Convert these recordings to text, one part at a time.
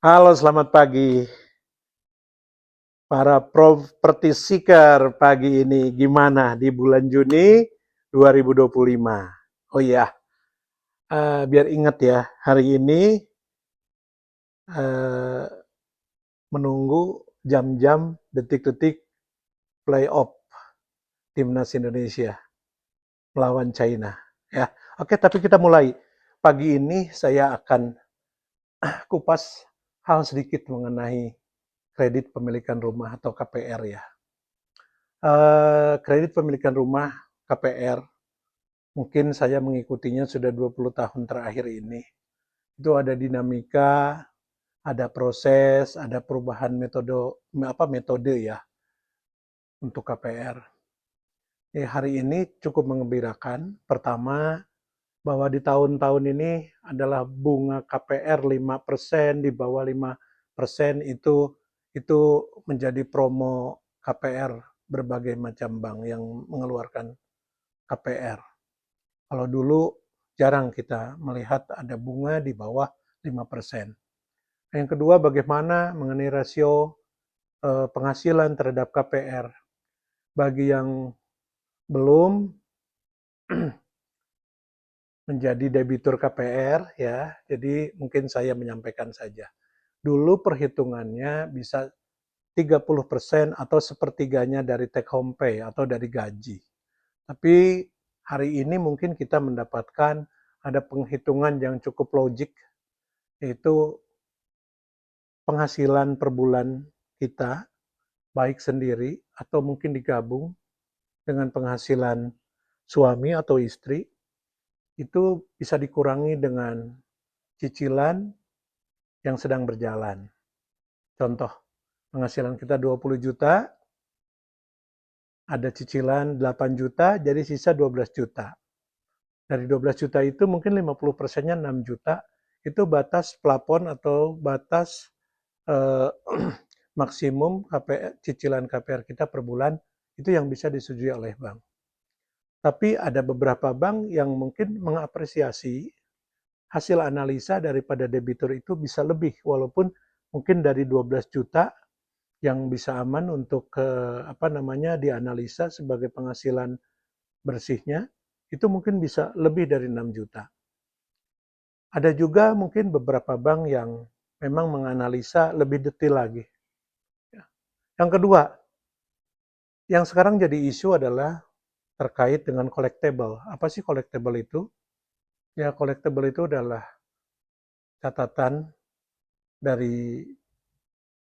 Halo, selamat pagi. Para properti seeker pagi ini gimana di bulan Juni 2025? Oh iya, biar ingat ya, hari ini eh, menunggu jam-jam, detik-detik playoff timnas Indonesia melawan China. Ya, oke, tapi kita mulai. Pagi ini saya akan kupas hal sedikit mengenai kredit pemilikan rumah atau KPR ya. Kredit pemilikan rumah KPR, mungkin saya mengikutinya sudah 20 tahun terakhir ini. Itu ada dinamika, ada proses, ada perubahan metode ya untuk KPR. Hari ini cukup mengembirakan. Pertama, bahwa di tahun-tahun ini adalah bunga KPR 5%, di bawah 5% itu menjadi promo KPR berbagai macam bank yang mengeluarkan KPR. Kalau dulu jarang kita melihat ada bunga di bawah 5%. Yang kedua, bagaimana mengenai rasio penghasilan terhadap KPR. Bagi yang belum menjadi debitur KPR ya, jadi mungkin saya menyampaikan saja. Dulu perhitungannya bisa 30% atau sepertiganya dari take home pay atau dari gaji. Tapi hari ini mungkin kita mendapatkan ada penghitungan yang cukup logik, yaitu penghasilan per bulan kita, baik sendiri atau mungkin digabung dengan penghasilan suami atau istri, itu bisa dikurangi dengan cicilan yang sedang berjalan. Contoh, penghasilan kita 20 juta, ada cicilan 8 juta, jadi sisa 12 juta. Dari 12 juta itu mungkin 50%-nya 6 juta, itu batas plafon atau batas eh, maksimum cicilan KPR kita per bulan, itu yang bisa disetujui oleh bank. Tapi ada beberapa bank yang mungkin mengapresiasi hasil analisa daripada debitur itu bisa lebih, walaupun mungkin dari 12 juta yang bisa aman untuk dianalisa sebagai penghasilan bersihnya, itu mungkin bisa lebih dari 6 juta. Ada juga mungkin beberapa bank yang memang menganalisa lebih detail lagi. Yang kedua, yang sekarang jadi isu adalah terkait dengan collectible. Apa sih collectible itu? Ya, collectible itu adalah catatan dari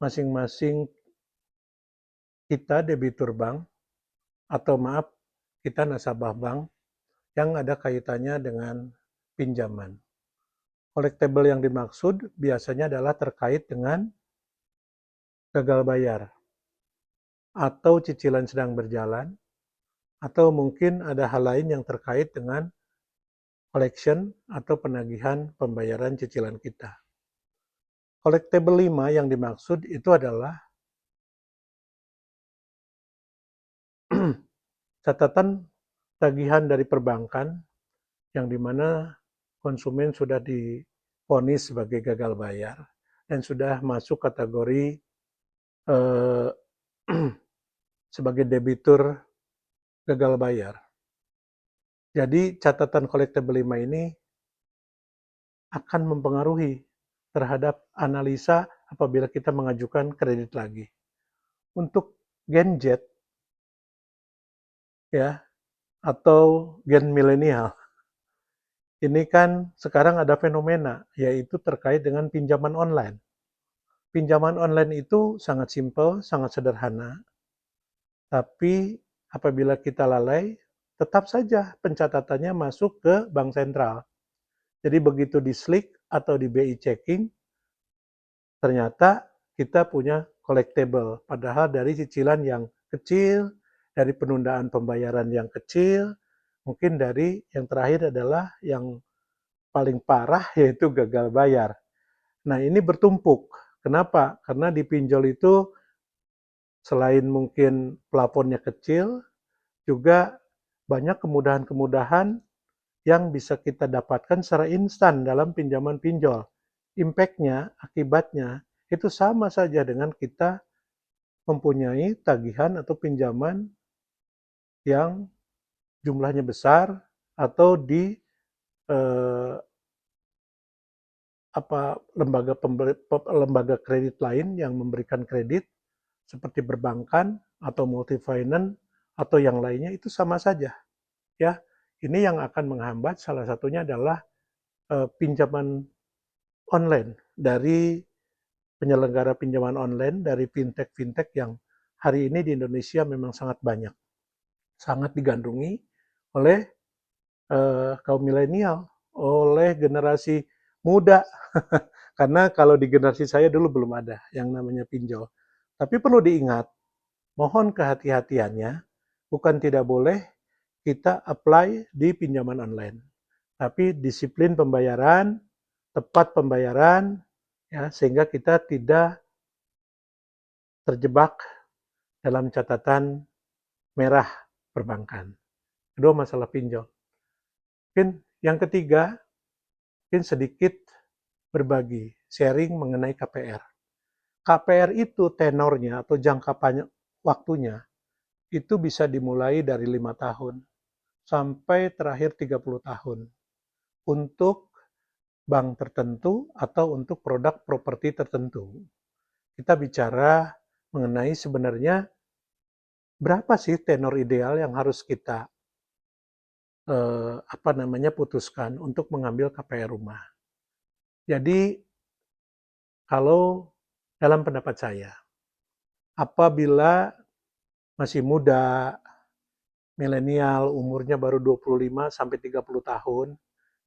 masing-masing kita debitur bank, atau maaf, kita nasabah bank yang ada kaitannya dengan pinjaman. Collectible yang dimaksud biasanya adalah terkait dengan gagal bayar, atau cicilan sedang berjalan, atau mungkin ada hal lain yang terkait dengan collection atau penagihan pembayaran cicilan kita. Collectible 5 yang dimaksud itu adalah catatan tagihan dari perbankan yang dimana konsumen sudah divonis sebagai gagal bayar dan sudah masuk kategori eh, sebagai debitur gagal bayar. Jadi catatan collectible 5 ini akan mempengaruhi terhadap analisa apabila kita mengajukan kredit lagi. Untuk Gen Z ya, atau Gen milenial, ini kan sekarang ada fenomena, yaitu terkait dengan pinjaman online. Pinjaman online itu sangat simpel, sangat sederhana, tapi apabila kita lalai, tetap saja pencatatannya masuk ke bank sentral. Jadi begitu di SLIK atau di BI checking, ternyata kita punya collectible. Padahal dari cicilan yang kecil, dari penundaan pembayaran yang kecil, mungkin dari yang terakhir adalah yang paling parah yaitu gagal bayar. Nah ini bertumpuk. Kenapa? Karena di pinjol itu selain mungkin plafonnya kecil, juga banyak kemudahan-kemudahan yang bisa kita dapatkan secara instan dalam pinjaman pinjol. impact-nya, akibatnya, itu sama saja dengan kita mempunyai tagihan atau pinjaman yang jumlahnya besar atau di eh, lembaga kredit lain yang memberikan kredit seperti perbankan atau multifinance atau yang lainnya itu sama saja ya. Ini yang akan menghambat salah satunya adalah pinjaman online dari penyelenggara pinjaman online dari fintech-fintech yang hari ini di Indonesia memang sangat banyak, sangat digandrungi oleh kaum milenial, oleh generasi muda. Karena kalau di generasi saya dulu belum ada yang namanya pinjol. Tapi perlu diingat, mohon kehati-hatiannya, bukan tidak boleh kita apply di pinjaman online. Tapi disiplin pembayaran, tepat pembayaran, ya, sehingga kita tidak terjebak dalam catatan merah perbankan. Kedua, masalah pinjol. Mungkin yang ketiga, mungkin sedikit berbagi, sharing mengenai KPR. KPR itu tenornya atau jangka waktunya itu bisa dimulai dari 5 tahun sampai terakhir 30 tahun untuk bank tertentu atau untuk produk properti tertentu. Kita bicara mengenai sebenarnya berapa sih tenor ideal yang harus kita putuskan untuk mengambil KPR rumah. Jadi kalau dalam pendapat saya, apabila masih muda, milenial, umurnya baru 25 sampai 30 tahun,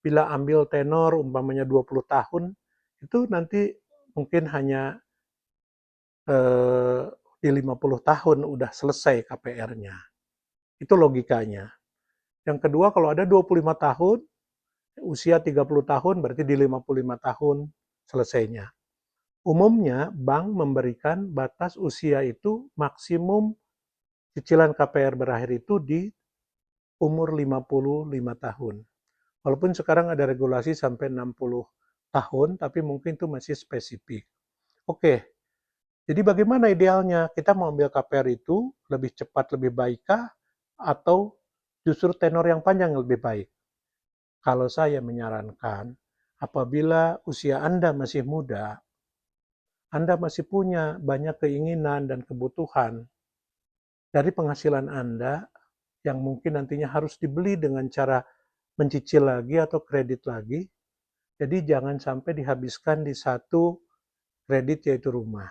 bila ambil tenor umpamanya 20 tahun, itu nanti mungkin hanya di 50 tahun udah selesai KPR-nya. Itu logikanya. Yang kedua, kalau ada 25 tahun, usia 30 tahun berarti di 55 tahun selesainya. Umumnya bank memberikan batas usia itu maksimum cicilan KPR berakhir itu di umur 55 tahun. Walaupun sekarang ada regulasi sampai 60 tahun, tapi mungkin itu masih spesifik. Oke, jadi bagaimana idealnya? Kita mau ambil KPR itu lebih cepat, lebih baikkah? Atau justru tenor yang panjang lebih baik? Kalau saya menyarankan, apabila usia Anda masih muda, Anda masih punya banyak keinginan dan kebutuhan dari penghasilan Anda yang mungkin nantinya harus dibeli dengan cara mencicil lagi atau kredit lagi. Jadi jangan sampai dihabiskan di satu kredit yaitu rumah.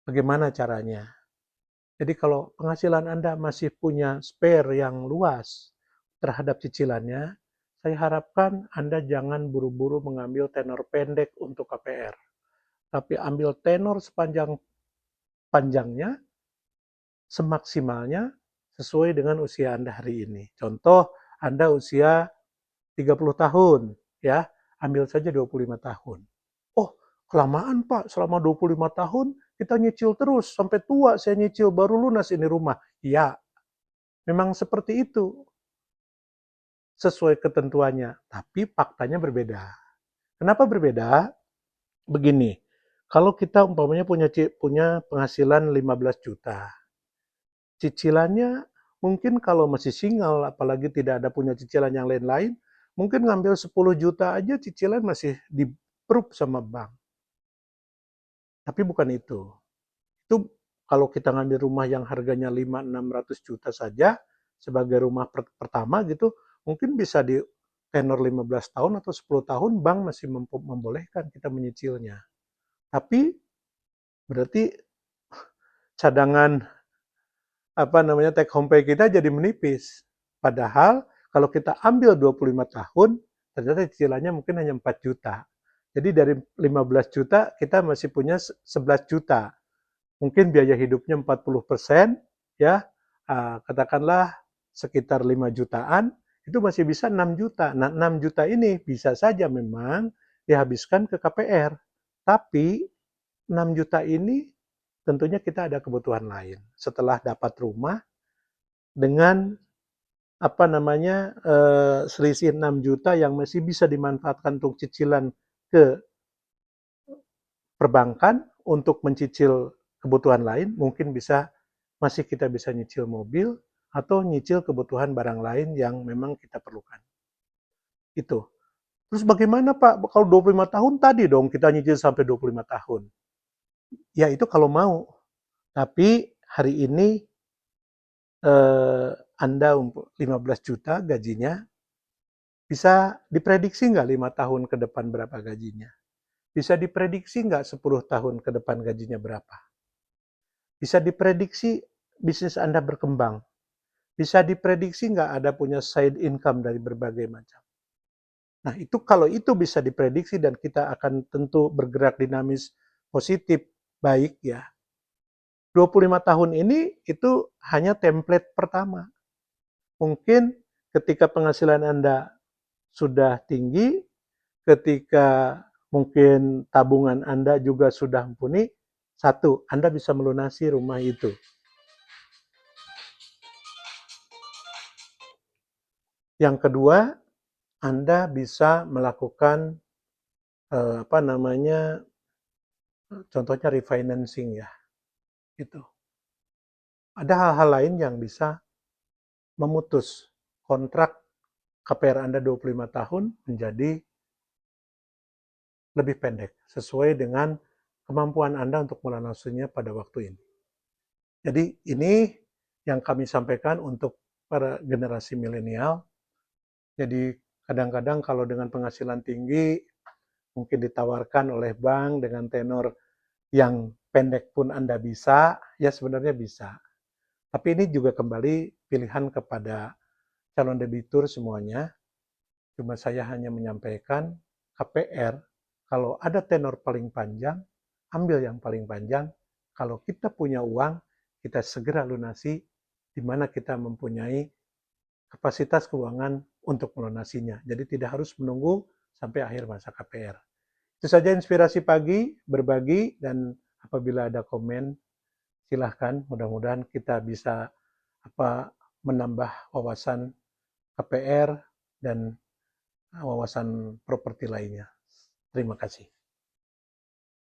Bagaimana caranya? Jadi kalau penghasilan Anda masih punya spare yang luas terhadap cicilannya, saya harapkan Anda jangan buru-buru mengambil tenor pendek untuk KPR. Tapi ambil tenor sepanjang-panjangnya, semaksimalnya sesuai dengan usia Anda hari ini. Contoh, Anda usia 30 tahun, ya, ambil saja 25 tahun. Oh, kelamaan Pak, selama 25 tahun kita nyicil terus, sampai tua saya nyicil, baru lunas ini rumah. Ya, memang seperti itu, sesuai ketentuannya, tapi faktanya berbeda. Kenapa berbeda? Begini, kalau kita umpamanya punya penghasilan 15 juta, cicilannya mungkin kalau masih single, apalagi tidak ada punya cicilan yang lain-lain, mungkin ngambil 10 juta aja cicilan masih di-approve sama bank. Tapi bukan itu. Itu kalau kita ngambil rumah yang harganya 5-600 juta saja sebagai rumah pertama gitu, mungkin bisa di tenor 15 tahun atau 10 tahun bank masih membolehkan kita menyicilnya. Tapi berarti cadangan take home pay kita jadi menipis. Padahal kalau kita ambil 25 tahun, ternyata cicilannya mungkin hanya 4 juta. Jadi dari 15 juta kita masih punya 11 juta. Mungkin biaya hidupnya 40%, ya, katakanlah sekitar 5 jutaan, itu masih bisa 6 juta. Nah, 6 juta ini bisa saja memang dihabiskan ke KPR. Tapi 6 juta ini tentunya kita ada kebutuhan lain. Setelah dapat rumah dengan selisih 6 juta yang masih bisa dimanfaatkan untuk cicilan ke perbankan untuk mencicil kebutuhan lain, mungkin masih kita bisa nyicil mobil atau nyicil kebutuhan barang lain yang memang kita perlukan. Itu. Terus bagaimana Pak, kalau 25 tahun tadi dong kita nyicil sampai 25 tahun. Ya itu kalau mau. Tapi hari ini Anda 15 juta gajinya, bisa diprediksi nggak 5 tahun ke depan berapa gajinya? Bisa diprediksi nggak 10 tahun ke depan gajinya berapa? Bisa diprediksi bisnis Anda berkembang? Bisa diprediksi nggak ada punya side income dari berbagai macam? Nah, itu kalau itu bisa diprediksi dan kita akan tentu bergerak dinamis positif, baik ya. 25 tahun ini itu hanya template pertama. Mungkin ketika penghasilan Anda sudah tinggi, ketika mungkin tabungan Anda juga sudah mumpuni, satu, Anda bisa melunasi rumah itu. Yang kedua, Anda bisa melakukan contohnya refinancing ya, itu. Ada hal-hal lain yang bisa memutus kontrak KPR Anda 25 tahun menjadi lebih pendek, sesuai dengan kemampuan Anda untuk melunasinya pada waktu ini. Jadi ini yang kami sampaikan untuk para generasi milenial. Jadi kadang-kadang kalau dengan penghasilan tinggi, mungkin ditawarkan oleh bank dengan tenor yang pendek pun Anda bisa, ya sebenarnya bisa. Tapi ini juga kembali pilihan kepada calon debitur semuanya. Cuma saya hanya menyampaikan KPR, kalau ada tenor paling panjang, ambil yang paling panjang. Kalau kita punya uang, kita segera lunasi, di mana kita mempunyai kapasitas keuangan untuk melunasinya. Jadi tidak harus menunggu sampai akhir masa KPR. Itu saja inspirasi pagi, berbagi, dan apabila ada komen, silahkan. Mudah-mudahan kita bisa menambah wawasan KPR dan wawasan properti lainnya. Terima kasih.